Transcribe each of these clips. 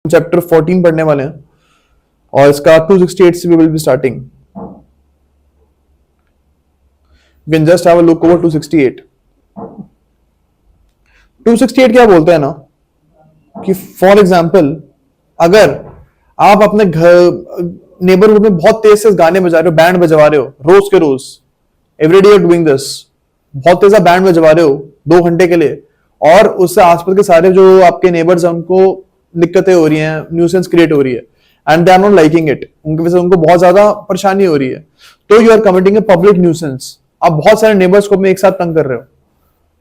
Chapter 14 पढ़ने वाले हैं और इसका 268 से we will be starting. You can just have a look over 268। 268 क्या बोलते हैं ना कि फॉर एग्जाम्पल अगर आप अपने घर नेबरहुड में बहुत तेज से गाने बजा रहे हो, बैंड बजवा रहे हो रोज के रोज, एवरी डे डूइंग दिस, बहुत तेज बैंड बजवा रहे हो 2 घंटे के लिए, और उससे आसपास के सारे जो आपके नेबर्स हैं उनको दिक्कतें हो रही हैं, न्यूसेंस क्रिएट हो रही है and they are not liking it, उनकी वजह से उनको बहुत ज्यादा परेशानी हो रही है, तो you are committing a public nuisance. आप बहुत सारे नेबर्स को एक साथ तंग कर रहे हो,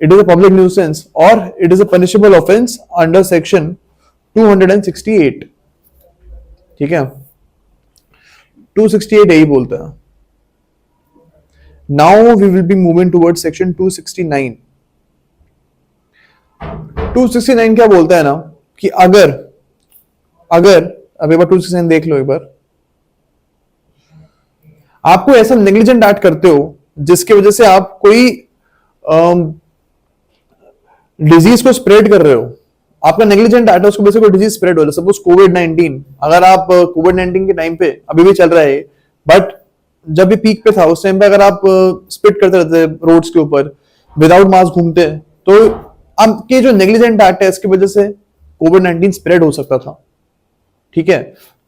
it is a public nuisance और it is a punishable offence under section 268। ठीक है, 268 यही बोलता है। Now we will be moving towards section 269। 269 क्या बोलता है ना कि अगर अगर अब एक बार 269 देख लो, एक बार आपको ऐसा नेग्लिजेंट एक्ट करते हो जिसकी वजह से आप कोई डिजीज को स्प्रेड कर रहे हो, आपका नेग्लिजेंट एक्ट है, उसको वजह से कोई डिजीज स्प्रेड हो रहा है, सपोज कोविड-19, अगर आप कोविड-19 के टाइम पे अभी भी चल रहा है, बट जब भी पीक पे था उस टाइम पे अगर आप स्प्रिट करते रहते रोड्स के ऊपर विदाउट मास्क घूमते, तो आपके जो नेग्लिजेंट एक्ट है इसकी वजह से कोविड-19 स्प्रेड हो सकता था। ठीक है,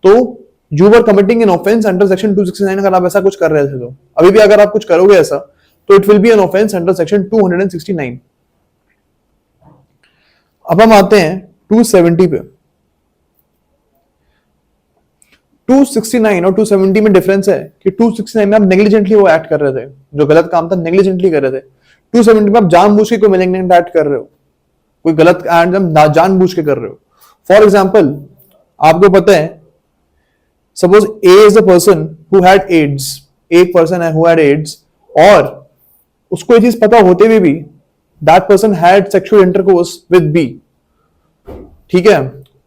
तो you were committing an offence under section 269 अगर आप ऐसा कुछ कर रहे थे, तो अभी भी अगर आप कुछ करोगे ऐसा तो it will be N offence under section 269। अब हम आते हैं 270 पे। 269 और 270 में डिफरेंस है कि 269 में आप नेग्लिजेंटली वो एक्ट कर रहे थे, जो गलत काम था नेग्लिजेंटली कर रहे थे। 270 में आप जानबूझ के कोई मैलिग्नेंट एक्ट कर रहे हो, कोई गलत एक्ट जानबूझ के कर रहे हो। फॉर एग्जाम्पल आपको पता है, suppose A is a person who had AIDS, एक पर्सन है हु हैड एड्स, और उसको ये चीज पता होते हुए भी that person had sexual intercourse with B. ठीक है,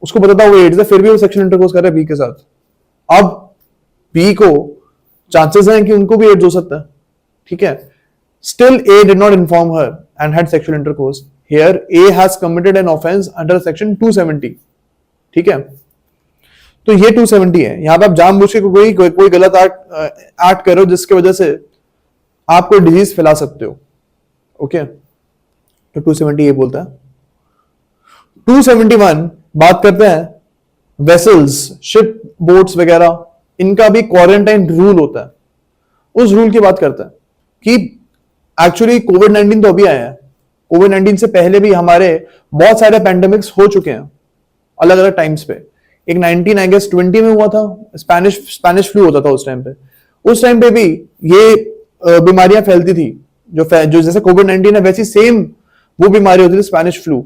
उसको पता था वो एड्स है, फिर भी वो सेक्सुअल इंटरकोर्स कर रहा है बी के साथ। अब बी को चांसेस हैं कि उनको भी एड्स हो सकता है। ठीक है, still a did not inform her and had sexual intercourse, here A has committed N offence under section 270। ठीक है, तो ये 270 है। यहां पे आप जानबूझ के कोई गलत एक्ट करो जिसकी वजह से आप कोई डिजीज फैला सकते हो। ओके, तो 270 ये बोलता है। 271 बात करते हैं वेसल्स, शिप, बोट्स वगैरह, इनका भी क्वारंटाइन रूल होता है। उस रूल की बात करते हैं कि एक्चुअली कोविड-19 तो अभी आया है, कोविड-19 से पहले भी हमारे बहुत सारे पैंडेमिक्स हो चुके हैं अलग अलग टाइम्स पे। एक 19 आई गेस 20 में हुआ था, स्पेनिश फ्लू होता था उस टाइम पे। उस टाइम पे भी ये बीमारियां फैलती थी, जो जैसे कोविड-19 है वैसी सेम वो बीमारी होती थी स्पेनिश फ्लू।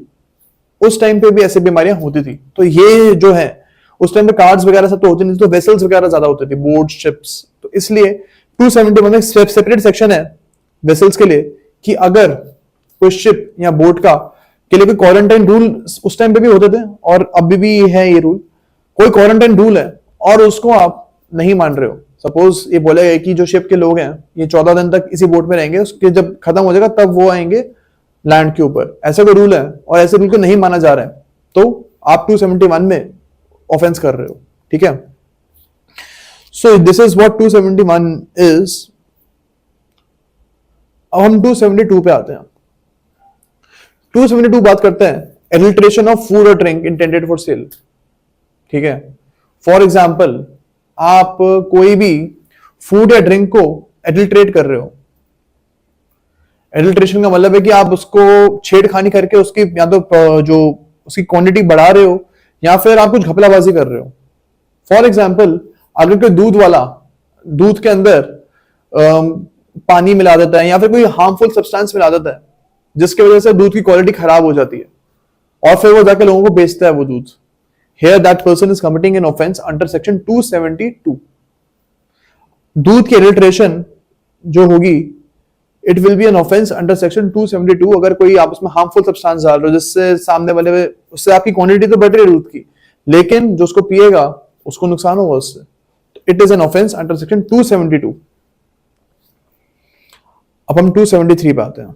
उस टाइम पे भी ऐसी बीमारियां होती थी। तो ये जो है उस टाइम पे कार्ड्स वगैरह सब तो होते नहीं, तो वेसल्स वगैरह ज्यादा होते थे, बोट, शिप्स। तो इसलिए 271 में सेपरेट सेक्शन है वेसल्स के लिए कि अगर कोई शिप या बोट का के लिए कोई क्वारंटाइन रूल उस टाइम पे भी होते थे और अभी भी है ये रूल, कोई क्वारंटाइन रूल है और उसको आप नहीं मान रहे हो, सपोज ये बोला गया कि जो शिप के लोग हैं ये 14 दिन तक इसी बोट में रहेंगे, उसके जब खत्म हो जाएगा तब वो आएंगे लैंड के ऊपर, ऐसा कोई रूल है और ऐसे रूल को नहीं माना जा रहा है, तो आप 271 में ऑफेंस कर रहे हो। ठीक है, so this is what 271 is. अब हम 272 पे आते हैं। 272 बात करते हैं एडल्ट्रेशन ऑफ फूड और ड्रिंक इंटेंडेड फॉर सेल। ठीक है, फॉर एग्जाम्पल आप कोई भी फूड या ड्रिंक को एडल्ट्रेट कर रहे हो। एडल्ट्रेशन का मतलब है कि आप उसको छेड़खानी करके उसकी या तो जो उसकी क्वांटिटी बढ़ा रहे हो या फिर आप कुछ घपलाबाजी कर रहे हो। फॉर एग्जाम्पल अगर कोई दूध वाला दूध के अंदर पानी मिला देता है या फिर कोई हार्मफुल सब्सटेंस मिला देता है जिसकी वजह से दूध की क्वालिटी खराब हो जाती है और फिर वो जाके लोगों को बेचता है वो दूध, here that person is committing an offense under section 272। दूध की एडल्ट्रेशन जो होगी it will be N offence under section 272 अगर कोई आप उसमें हार्मफुल सब्सटेंस डाल रहे हो जिससे सामने वाले उससे आपकी क्वांटिटी तो बढ़ रही है दूध की, लेकिन जो उसको पिएगा उसको नुकसान होगा उससे, it is an offence under section 272। अब हम 273 पे आते हैं।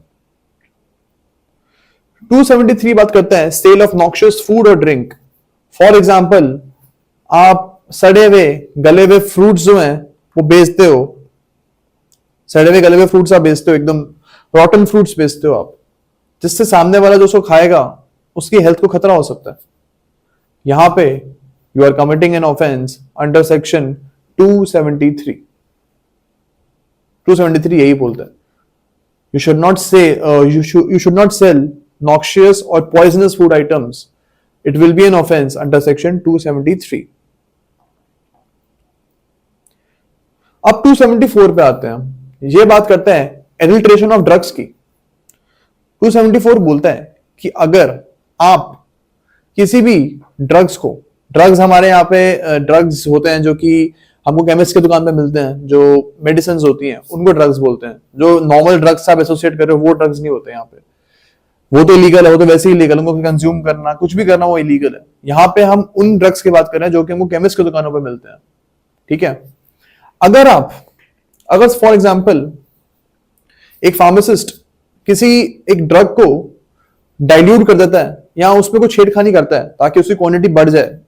273 बात करते हैं सेल ऑफ नॉक्शियस फूड और ड्रिंक फॉर एग्जाम्पल, आप सड़े हुए गले हुए फ्रूट्स जो हैं वो बेचते हो, सड़े हुए गले हुए फ्रूट्स आप बेचते हो, एकदम रॉटन फ्रूट्स बेचते हो आप, जिससे सामने वाला जो उसको खाएगा उसकी हेल्थ को खतरा हो सकता है। यहां पे you are committing an offence under section 273। 273 यही बोलता है, you should not say you should not sell noxious or poisonous food items. It will be an offense under section 273. अब 274 पे आते हैं, ये बात करते हैं एडल्ट्रेशन ऑफ ड्रग्स की। 274 बोलता है कि अगर आप किसी भी ड्रग्स को, ड्रग्स हमारे यहाँ पे ड्रग्स होते हैं जो कि हमको केमिस्ट की दुकान पे मिलते हैं, जो मेडिसिन होती हैं उनको ड्रग्स बोलते हैं। जो नॉर्मल ड्रग्स आप एसोसिएट कर रहे हो वो ड्रग्स नहीं होते यहाँ पे, वो तो इलीगल है, वो तो वैसे ही इलीगल, उनको कंज्यूम करना कुछ भी करना वो इलीगल है। यहाँ पे हम उन ड्रग्स की बात कर रहे हैं जो कि हमको केमिस्ट की दुकानों पे मिलते हैं, ठीक है। अगर फॉर एग्जाम्पल एक फार्मासिस्ट किसी एक ड्रग को डाइल्यूट कर देता है या उसमें कुछ छेड़खानी करता है ताकि उसकी क्वांटिटी बढ़ जाए,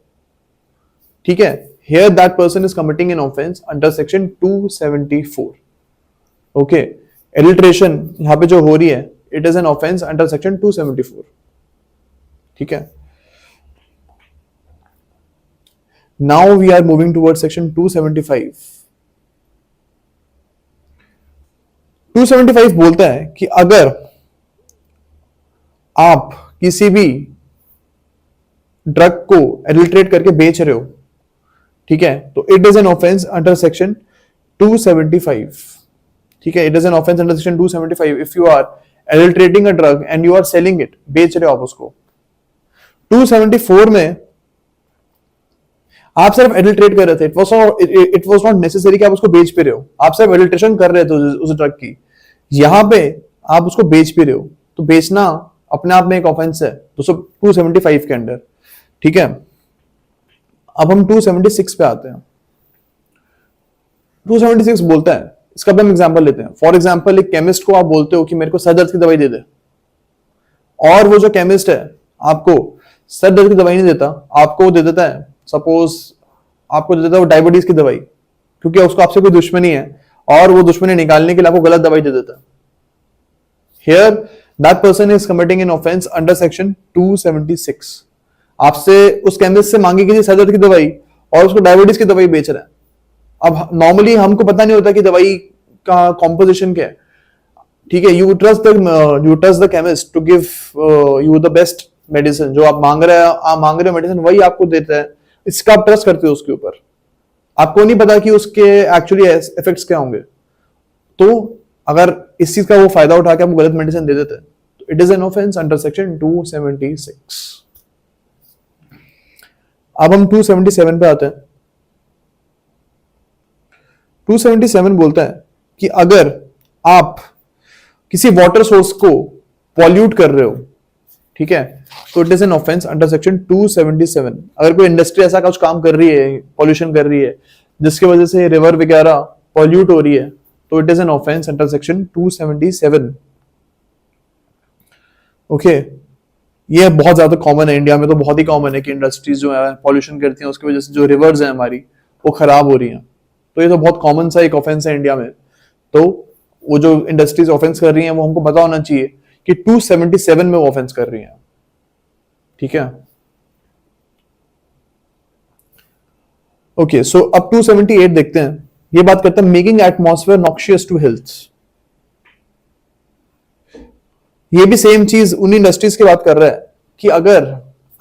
ठीक है, here that person is committing an offense under section 274. okay, adulteration यहां पे जो हो रही है, it is an offense under section 274, ठीक है। now we are moving towards section 275. 275 बोलता है कि अगर आप किसी भी ड्रग को एडल्ट्रेट करके बेच रहे हो, ठीक है, तो it is an offence under section 275, ठीक है। It is an offence under section 275 if you are adulterating a drug and you are selling it, बेच रहे हो आप उसको। 274 में आप सिर्फ एडल्ट्रेट कर रहे थे, इट वाज नॉट नेसेसरी कि आप उसको बेच भी रहे हो, आप सिर्फ एडल्ट्रेशन कर रहे थे उस ड्रग की, यहां पे आप उसको बेच भी रहे हो, तो बेचना अपने आप में एक ऑफेंस है 275 के अंडर, ठीक है। अब हम 276 पे आते हैं। 276 बोलता है, इसका भी हम एग्जांपल लेते हैं। फॉर एग्जांपल, एक केमिस्ट को आप बोलते हो कि मेरे को सर दर्द की दवाई दे दे, और वो जो केमिस्ट है आपको सर दर्द की दवाई नहीं देता, आपको दे देता है, सपोज आपको दे देता है वो डायबिटीज की दवाई, क्योंकि उसको आपसे कोई दुश्मनी है और वो दुश्मनी निकालने के लिए आपको गलत दवाई दे देता है। Here that person is committing an offence under section 276। आपसे उस केमिस्ट से मांगी गई सर दर्द की दवाई और उसको डायबिटीज की दवाई बेच रहा है। अब नॉर्मली हमको पता नहीं होता कि दवाई का कॉम्पोजिशन क्या है, ठीक है। You trust the chemist to give you the best medicine, जो आप मांग रहे हो मेडिसिन वही आपको देता है, इसका आप ट्रस्ट करते हो उसके ऊपर, आपको नहीं पता कि उसके एक्चुअली इफेक्ट्स क्या होंगे। तो अगर इस चीज का वो फायदा उठा के आपको गलत मेडिसिन दे देते हैं, तो it is an offence under section 276। अब हम 277 पे आते हैं। 277 बोलता है कि अगर आप किसी वाटर सोर्स को पॉल्यूट कर रहे हो, ठीक है, तो it is an offence under section 277। अगर कोई इंडस्ट्री ऐसा कुछ काम कर रही है, पॉल्यूशन कर रही है, जिसकी वजह से रिवर वगैरह पॉल्यूट हो रही है, तो it is an offence under section 277। Okay, ये बहुत ज्यादा कॉमन है इंडिया में, तो बहुत ही कॉमन है कि इंडस्ट्रीज जो है पॉल्यूशन करती हैं, उसकी वजह से जो रिवर्स हैं हमारी वो खराब हो रही हैं। तो ये तो बहुत कॉमन सा एक ऑफेंस है इंडिया में। तो वो जो इंडस्ट्रीज ऑफेंस कर रही हैं वो हमको पता होना चाहिए कि 277 में वो ऑफेंस कर रही हैं, ठीक है। ओके, सो अब 278 देखते हैं। ये बात करते हैं making atmosphere noxious to health. ये भी सेम चीज उन इंडस्ट्रीज की बात कर रहा है कि अगर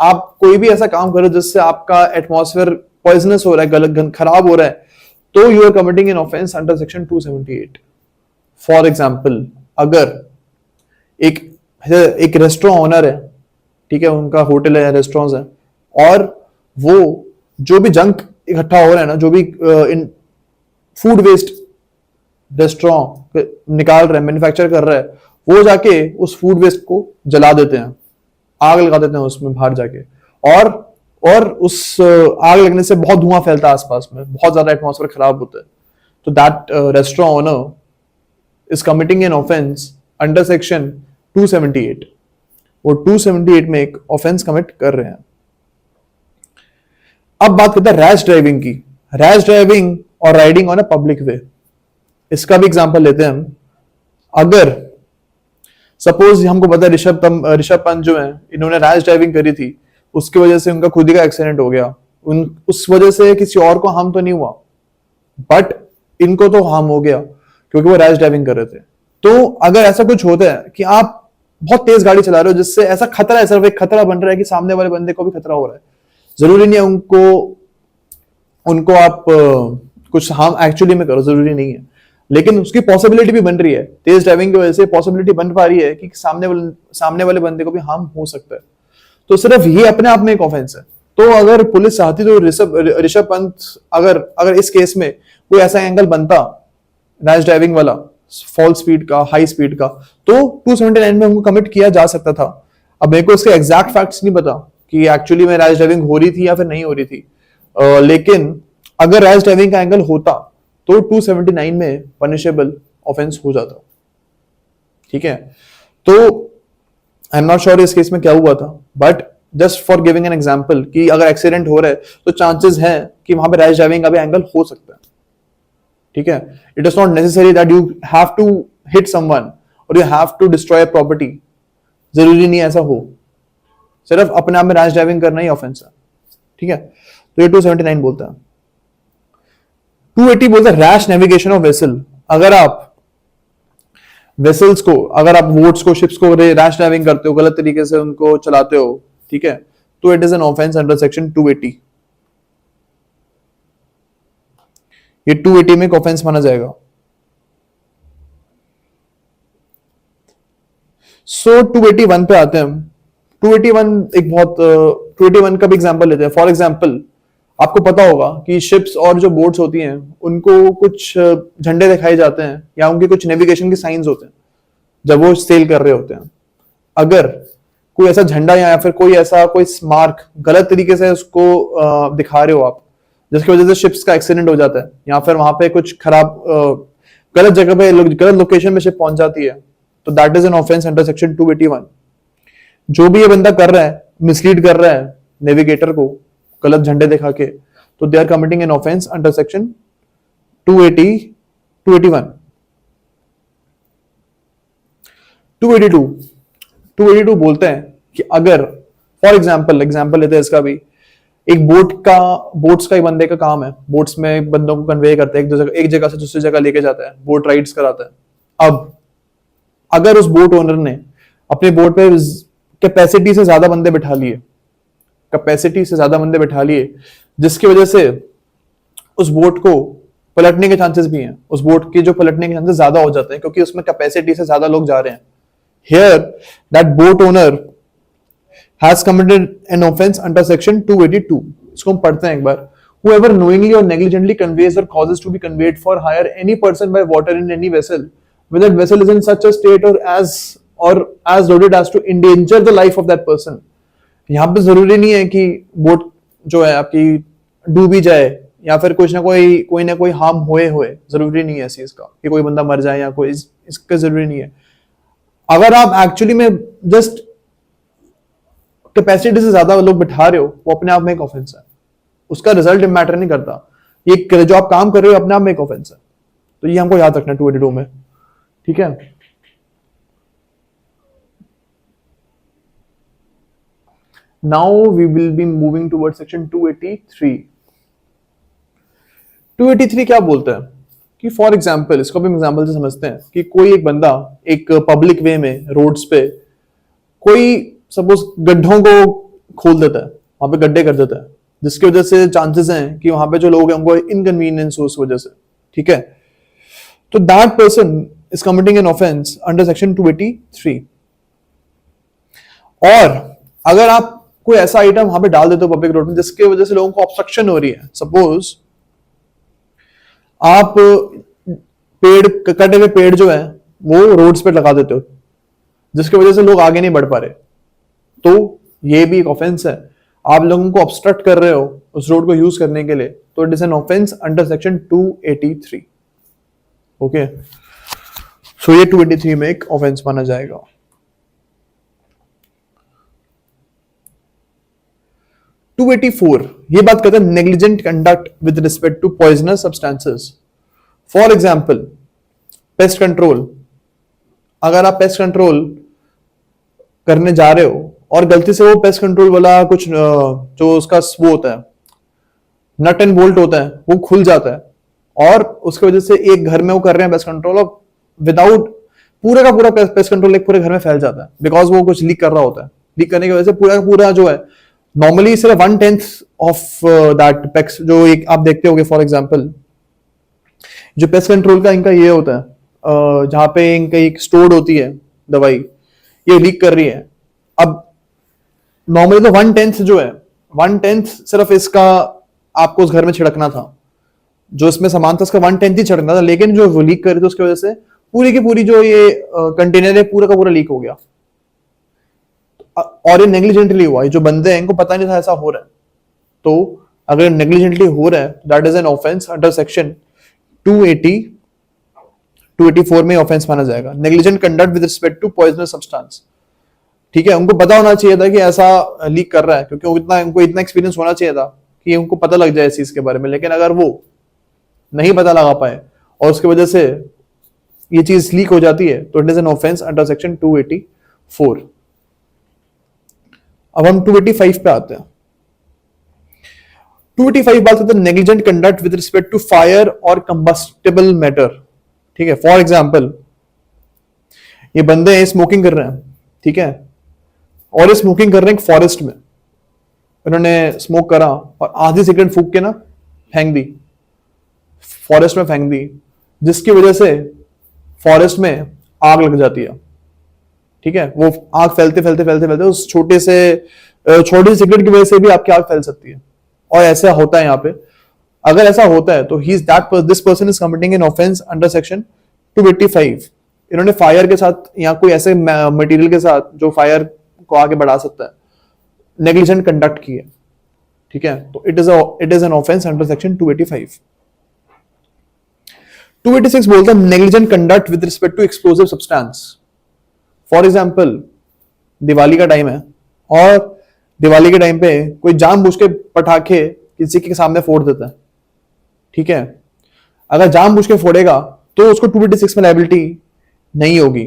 आप कोई भी ऐसा काम करो जिससे आपका एटमॉस्फेयर पॉइजनस हो रहा है, गलत खराब हो रहा है, तो you are committing an offence under section 278। For example, अगर एक रेस्टोरेंट ओनर है, ठीक है, उनका होटल है, रेस्टोरेंट्स है, और वो जो भी जंक इकट्ठा हो रहा है ना, जो भी इन फूड वेस्ट रेस्टोरेंट निकाल रहे हैं, मैन्युफैक्चर कर रहा है, वो जाके उस फूड वेस्ट को जला देते हैं, आग लगा देते हैं उसमें बाहर जाके, और उस आग लगने से बहुत धुआं फैलता है आसपास में, बहुत ज्यादा एटमॉस्फेयर खराब होता है। तो that restaurant owner is committing an offence under section 278। वो 278 में एक ऑफेंस कमिट कर रहे हैं। अब बात करते हैं रैश ड्राइविंग की। रैश ड्राइविंग और राइडिंग ऑन अ पब्लिक वे, इसका भी एग्जांपल लेते हैं हम। अगर सपोज हमको पता है ऋषभ पंत जो है, इन्होंने रैश ड्राइविंग करी थी, उसकी वजह से उनका खुद ही का एक्सीडेंट हो गया। उस वजह से किसी और को हार्म तो नहीं हुआ, बट इनको तो हार्म हो गया क्योंकि वो रैश ड्राइविंग कर रहे थे। तो अगर ऐसा कुछ होता है कि आप बहुत तेज गाड़ी चला रहे हो जिससे ऐसा खतरा है, सिर्फ एक खतरा बन रहा है कि सामने वाले बंदे को भी खतरा हो रहा है, जरूरी नहीं है उनको आप कुछ हार्म एक्चुअली में करो, जरूरी नहीं है, लेकिन उसकी पॉसिबिलिटी भी बन रही है। तेज ड्राइविंग की वजह से पॉसिबिलिटी बन पा रही है कि सामने वाले बंदे को भी हार्म हो सकता है। तो सिर्फ ये अपने आप में एक ऑफेंस है। तो अगर पुलिस चाहती तो ऋषभ पंत, अगर इस केस में कोई ऐसा एंगल बनता रैश ड्राइविंग वाला, फॉल स्पीड का, हाई स्पीड का, तो 279 में उनको कमिट किया जा सकता था। अब मेरे को इसके एग्जैक्ट फैक्ट्स नहीं पता कि एक्चुअली में रैश ड्राइविंग हो रही थी या फिर नहीं हो रही थी, लेकिन अगर रैश ड्राइविंग का एंगल होता तो 279 में पनिशेबल ऑफेंस हो जाता। ठीक है, तो आई एम नॉट श्योर इस केस में क्या हुआ था, but just for giving an example कि अगर एक्सीडेंट हो रहा है तो चांसेस है कि वहां पे रैश ड्राइविंग का भी एंगल हो सकता है। ठीक है, it is not necessary that you have to hit someone और you have to destroy property, जरूरी नहीं ऐसा हो, सिर्फ अपने आप में रैश ड्राइविंग करना ही ऑफेंस है। ठीक है, तो ये 279 बोलता है। 280 बोलता है रैश नेविगेशन ऑफ वेसल। अगर आप वेसल्स को, अगर आप बोट्स को, शिप्स को रैश ड्राइविंग करते हो, गलत तरीके से उनको चलाते हो, ठीक है, तो it is an offence under section 280। ये 280 में एक ऑफेंस माना जाएगा। सो 281 पे आते हैं हम। 281 एक बहुत 281 का भी एग्जांपल लेते हैं। फॉर एग्जांपल, आपको पता होगा कि शिप्स और जो बोट्स होती हैं उनको कुछ झंडे दिखाए जाते हैं या उनके कुछ नेविगेशन के साइंस होते हैं जब वो सेल कर रहे होते हैं। अगर कोई ऐसा झंडा या फिर कोई ऐसा कोई मार्क गलत तरीके से उसको दिखा रहे हो आप, जिसकी वजह से शिप्स का एक्सीडेंट हो जाता है या फिर वहां पे कुछ खराब गलत जगह पे, गलत लोकेशन में शिप पहुंच जाती है, तो that is an offence under section 281। जो भी ये बंदा कर रहा है, मिसलीड कर रहा है नेविगेटर को गलत झंडे दिखा के, तो they are committing an offence under section 280, 281। 282 बोलते हैं कि अगर फॉर एग्जाम्पल लेते हैं इसका भी, एक बोट्स का एक बंदे का काम है, बोट्स में बंदों को कन्वे करते हैं एक जगह से दूसरी जगह लेके जाता है, बोट राइड्स कराता है। अब अगर उस बोट ओनर ने अपने बोट पे कैपेसिटी से ज्यादा बंदे बिठा लिए, जिसकी वजह से उस बोट को पलटने के चांसेस भी हैं, उस बोट के जो पलटने के चांसेस ज्यादा हो जाते हैं क्योंकि उसमें कैपेसिटी से ज्यादा लोग जा रहे हैं। Here, that boat owner has committed an offense under section 282. इसको हम पढ़ते हैं एक बार। Whoever knowingly or negligently conveys or causes to be conveyed for hire any person by water in any vessel, when that vessel is in such a state or as loaded as to endanger the life of that person. यहाँ पे जरूरी नहीं है कि boat जो है आपकी डूब ही जाए या फिर कोई ना कोई हार्म होए, जरूरी नहीं है इस चीज का कि कोई बंदा मर जाए या कोई, इसका जरूरी नहीं है। अगर आप एक्चुअली में जस्ट कैपेसिटी से ज्यादा लोग बिठा रहे हो, वो अपने आप में एक ऑफेंस है, उसका रिजल्ट मैटर नहीं करता, ये जो आप काम कर रहे हो अपने आप में एक ऑफेंस है। तो ये हमको याद रखना 282 में। ठीक है, now we will be moving toward section 283। 283 क्या बोलता है कि फॉर एग्जाम्पल, इसको भी एग्जाम्पल से समझते हैं कि कोई एक बंदा एक पब्लिक वे में, रोड्स पे कोई सपोज गड्ढों को खोल देता है, वहां पे गड्ढे कर देता है, जिसकी वजह से चांसेस हैं कि वहां पे जो लोग हैं उनको इनकन्वीनियंस हो उस वजह से। ठीक है, तो that person is committing an offence under section 283। और अगर आप कोई ऐसा आइटम वहां पे डाल देते हो पब्लिक रोड में जिसकी वजह से लोगों को ऑब्स्ट्रक्शन हो रही है, सपोज आप कटे हुए पेड़ जो है वो रोड्स पे लगा देते हो जिसकी वजह से लोग आगे नहीं बढ़ पा रहे, तो ये भी एक ऑफेंस है। आप लोगों को ऑब्स्ट्रक्ट कर रहे हो उस रोड को यूज करने के लिए, तो it is an offence under section 283। Okay, so ये 283 में एक ऑफेंस माना जाएगा। 284 ये बात करता है negligent conduct with respect to poisonous substances. For example pest control, अगर आप पेस्ट कंट्रोल करने जा रहे हो और गलती से वो पेस्ट कंट्रोल वाला कुछ जो उसका वो होता है नट एंड बोल्ट होता है वो खुल जाता है और उसकी वजह से एक घर में वो कर रहे हैं पेस्ट कंट्रोल और विदाउट पूरा का पूरा पेस्ट कंट्रोल एक पूरे घर में फैल जाता है बिकॉज वो कुछ लीक कर रहा होता है। लीक करने की वजह से पूरा का पूरा जो है नॉर्मली सिर्फ 1/10 ऑफ दैट पेक्स जो एक आप देखते होगे फॉर एग्जांपल जो पेस्ट कंट्रोल का इनका ये होता है जहां पे इनका एक स्टोर्ड होती है दवाई ये लीक कर रही है। अब नॉर्मली तो 1/10 जो है 1/10 सिर्फ इसका आपको उस घर में छिड़कना था, जो इसमें सामान था उसका 1/10 ही छिड़कना था, लेकिन जो वो लीक कर रही थी उसकी वजह से पूरी की पूरी जो ये कंटेनर है पूरा का पूरा लीक हो गया और ये नेग्लिजेंटली हुआ। जो बंदे हैं इनको पता नहीं था ऐसा हो रहा है, तो अगर नेग्लिजेंटली हो रहा है that is an offence under section 284 में ऑफेंस माना जाएगा। Negligent conduct with respect to poisonous substance, ठीक है, उनको पता होना चाहिए था कि ऐसा लीक कर रहा है क्योंकि उनको इतना एक्सपीरियंस होना चाहिए था कि उनको पता लग जाए इस चीज के बारे में, लेकिन अगर वो नहीं पता लगा पाए और उसकी वजह से ये चीज लीक हो जाती है तो it is an offence under section 284। अब हम 285 पे आते हैं। 285 बात करते हैं negligent conduct with respect to fire और कंबस्टिबल मैटर, ठीक है। फॉर एग्जाम्पल ये बंदे हैं स्मोकिंग कर रहे हैं, ठीक है, और ये स्मोकिंग कर रहे हैं फॉरेस्ट में, इन्होंने स्मोक करा और आधी सिगरेट फूक के ना फेंक दी, फॉरेस्ट में फेंक दी, जिसकी वजह से फॉरेस्ट में आग लग जाती है, ठीक है। वो आग फैलते फैलते फैलते फैलते उस छोटी सिगरेट की वजह से भी आपकी आग फैल सकती है और ऐसा होता है यहाँ पे। अगर ऐसा होता है तो this person is committing an offence under section 285। इन्होंने फायर के साथ या कोई ऐसे मटेरियल के साथ जो फायर को आगे बढ़ा सकता है नेग्लिजेंट कंडक्ट की है, ठीक है, तो it is an offence under section 285। 286 बोलता है negligent conduct with respect to explosive substance. For example Diwali का टाइम है और दिवाली के टाइम पे कोई जानबूझ के पटाखे किसी के सामने फोड़ देता है, ठीक है। अगर जानबूझ के फोड़ेगा तो उसको 286 में लायबिलिटी नहीं होगी,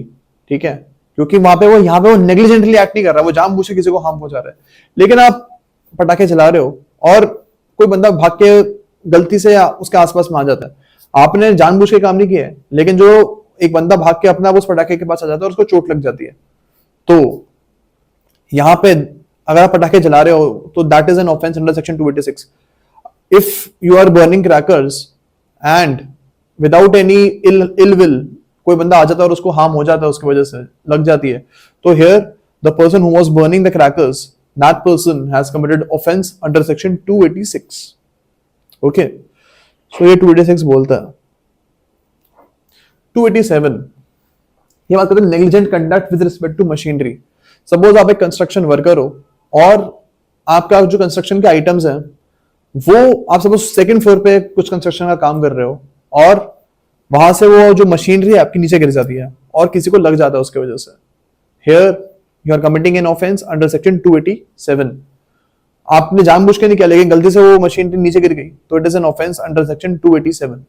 ठीक है, क्योंकि वहां पे यहाँ पे वो नेग्लिजेंटली एक्ट नहीं कर रहा, वो जानबूझ के किसी को हार्म पहुंचा रहा है। लेकिन आप पटाखे चला रहे हो और कोई बंदा भाग के गलती से उसके आसपास में आ जाता है, आपने जानबूझ के काम नहीं किया है, लेकिन जो एक बंदा भाग के अपना उस पटाखे के पास आ जाता है और उसको चोट लग जाती है, तो यहां पे अगर आप पटाखे जला रहे हो तो that is an offence under section 286। If you are burning crackers and without any ill will कोई बंदा आ जाता है और उसको हार्म हो जाता है, उसकी वजह से लग जाती है, तो here the person who was burning the crackers that person has committed offence under section 286। Okay, so ये 286 बोलता है। 287 ये बात करते हैं negligent conduct with respect to machinery. Suppose आप एक कंस्ट्रक्शन वर्कर हो और आपका जो कंस्ट्रक्शन के आइटम्स हैं वो आप सपोज सेकंड फ्लोर पे कुछ कंस्ट्रक्शन का काम कर रहे हो और वहां से वो जो मशीनरी है आपकी नीचे गिर जाती है और किसी को लग जाता है उसकी वजह से, here you are committing an offence under section 287। आपने जानबूझ के नहीं किया लेकिन गलती से वो मशीनरी नीचे गिर गई तो it is an offence under section 287।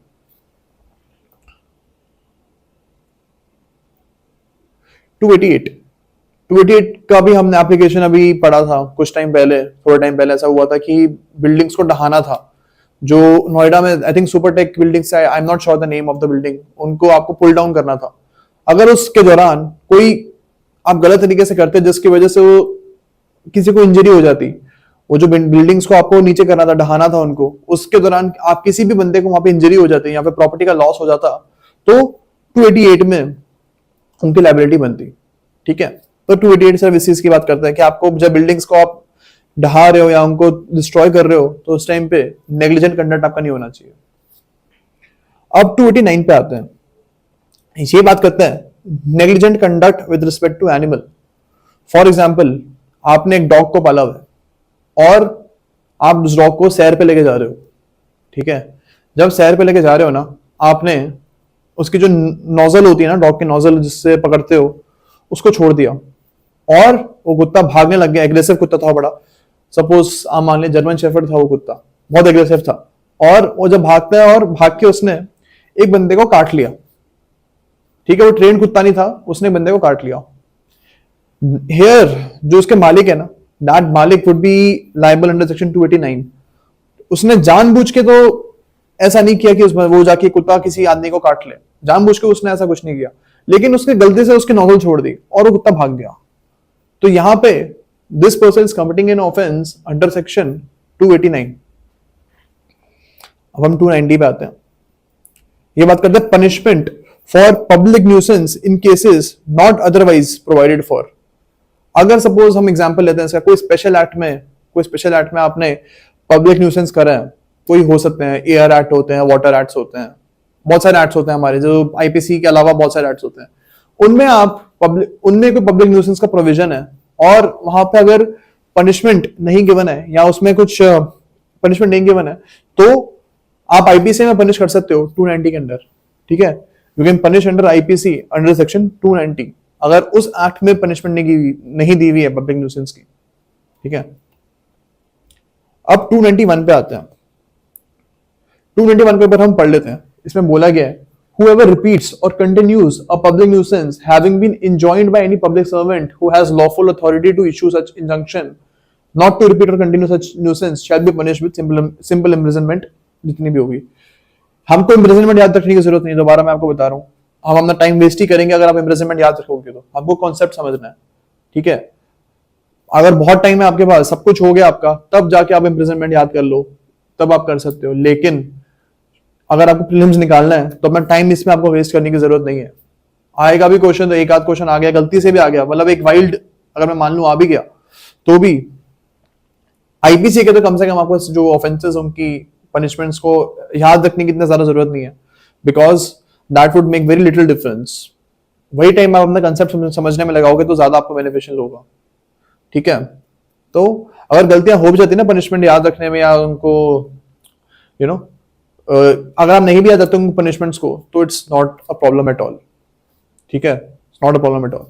288 का भी हमने एप्लीकेशन अभी पढ़ा था कुछ टाइम पहले, थोड़ा टाइम पहले ऐसा हुआ था कि बिल्डिंग्स को ढहाना था, जो नोएडा में आई थिंक सुपरटेक बिल्डिंग्स है, I am not sure the name of the building, उनको आपको पुल डाउन करना था। अगर उसके दौरान कोई आप गलत तरीके से करते जिसकी वजह से वो किसी को इंजरी हो जाती, वो जो बिल्डिंग्स को आपको नीचे करना था, ढहाना था उनको, उसके दौरान आप किसी भी बंदे को वहां पे इंजरी हो जाती या फिर प्रॉपर्टी का लॉस हो जाता तो 288 में उनकी लायबिलिटी बनती, ठीक है। तो 288 सिर्फ इस चीज की बात करता है कि आपको जब बिल्डिंग्स को आप ढहा रहे हो या उनको डिस्ट्रॉय कर रहे हो तो उस टाइम पे नेग्लिजेंट कंडक्ट आपका नहीं होना चाहिए। अब 289 पे आते हैं, ये बात करते हैं negligent conduct with respect to animal. For example आपने एक डॉग को पाला हुआ है और आप उस डॉग को सैर पे लेके जा रहे हो, ठीक है। जब सैर पे लेके जा रहे हो ना, आपने उसकी जो नोजल होती है ना, डॉग की नोजल जिससे पकड़ते हो, उसको छोड़ दिया और वो कुत्ता भागने लग गया, एग्रेसिव कुत्ता था बड़ा, सपोज आप मान लें जर्मन शेफर्ड था वो कुत्ता, बहुत एग्रेसिव था, और वो जब भागता है और भाग के उसने एक बंदे को काट लिया, ठीक है, वो ट्रेन कुत्ता नहीं था, उसने बंदे को काट लिया। हियर जो उसके मालिक है ना, दैट मालिक would be liable under section 289। उसने जानबूझ के तो ऐसा नहीं किया कि उसमें वो जाके कुत्ता किसी आदमी को काट ले, जानबूझ के उसने ऐसा कुछ नहीं किया, लेकिन उसने गलती से उसकी नौकल छोड़ दी और वो कुत्ता भाग गया। तो यहां पे this person is committing an offence under section 289। अब हम 290 पे आते हैं। ये बात करते हैं punishment for public nuisance in cases not otherwise provided for. अगर सपोज हम एग्जांपल लेते हैं इसका, कोई स्पेशल एक्ट में आपने पब्लिक न्यूसेंस करा है, कोई हो सकते हैं एयर एक्ट होते हैं, वाटर एक्ट्स होते हैं, बहुत सारे एक्ट्स होते हैं हमारे, जो आईपीसी के अलावा बहुत सारे एक्ट्स होते हैं, उनमें कोई पब्लिक न्यूसेंस का प्रोविजन है और वहां पे अगर पनिशमेंट नहीं गिवन है या उसमें कुछ पनिशमेंट नहीं गिवन है, तो आप आईपीसी में पनिश कर सकते हो 290 के अंडर, ठीक है। You can punish under IPC under section 290 अगर उस एक्ट में पनिशमेंट नहीं दी हुई है पब्लिक न्यूसेंस की, ठीक है। अब 291 पे आते हैं। 291 पे हम पढ़ लेते हैं। इसमें बोला गया है whoever repeats or continues a public nuisance having been enjoined by any public servant who has lawful authority to issue such injunction not to repeat or continue such nuisance shall be punished with simple imprisonment, जितनी भी होगी। हमको imprisonment याद रखने की जरूरत नहीं, दोबारा मैं आपको बता रहा हूँ, हम अपना टाइम वेस्ट ही करेंगे अगर आप इम्प्रिजनमेंट याद रखोगे तो। हमको कॉन्सेप्ट समझना है, ठीक है। अगर बहुत टाइम है आपके पास, सब कुछ हो गया आपका, तब जाके आप इम्प्रिजनमेंट याद कर लो, तब आप कर सकते हो। लेकिन अगर आपको प्रीलिम्स निकालना है तो अपना टाइम इसमें आपको वेस्ट करने की जरूरत नहीं है। आएगा भी क्वेश्चन तो एक आध क्वेश्चन आ गया, गलती से भी आ गया, मतलब एक वाइल्ड अगर मैं मान लूं आ भी गया तो भी आईपीसी के तो कम से कम आपको जो ऑफेंसेस उनकी पनिशमेंट्स को याद रखने की इतना ज्यादा जरूरत नहीं है, because that would make very little difference. वही टाइम आप अपना कंसेप्ट समझने में लगाओगे तो ज्यादा आपको बेनिफिशियल होगा, ठीक है। तो अगर गलतियां हो भी जाती है ना पनिशमेंट याद रखने में या उनको यू नो अगर आप नहीं भी याद रखते उनको पनिशमेंट्स को, तो it's not a problem at all, ठीक है, it's not a problem at all.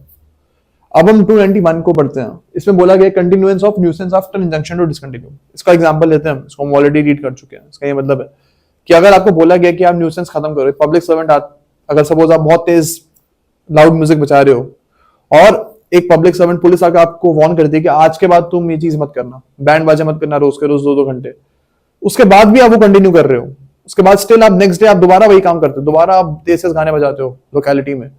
अब हम 291 को पढ़ते हैं। इसमें बोला गया continuance of nuisance after injunction to discontinue. इसका एग्जांपल लेते हैं, इसको हम ऑलरेडी रीड कर चुके हैं। इसका ये मतलब है कि अगर आपको बोला गया कि आप न्यूसेंस खत्म करो, पब्लिक सर्वेंट अगर सपोज आप बहुत तेज लाउड म्यूजिक बजा रहे हो और एक पब्लिक सर्वेंट पुलिस आकर आपको वार्न कर दी कि आज के बाद तुम ये चीज मत करना, बैंड बाजा मत करना रोज के रोज 2-2 घंटे, उसके बाद भी आप वो कंटिन्यू कर रहे हो, उसके बाद स्टिल आप नेक्स्ट डे आप दोबारा वही काम करते हो, दोबारा आप तेज गाने बजाते हो लोकेलिटी में,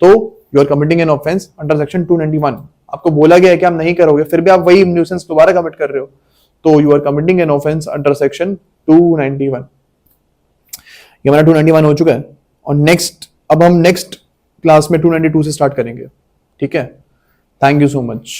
तो you are committing an offence under section 291। आपको बोला गया है कि आप नहीं करोगे, फिर भी आप वही न्यूसेंस दोबारा कमिट कर रहे हो, तो you are committing an offence under section 291। ये हमारा 291 हो चुका है और अब हम नेक्स्ट क्लास में 292 से स्टार्ट करेंगे, ठीक है। Thank you so much.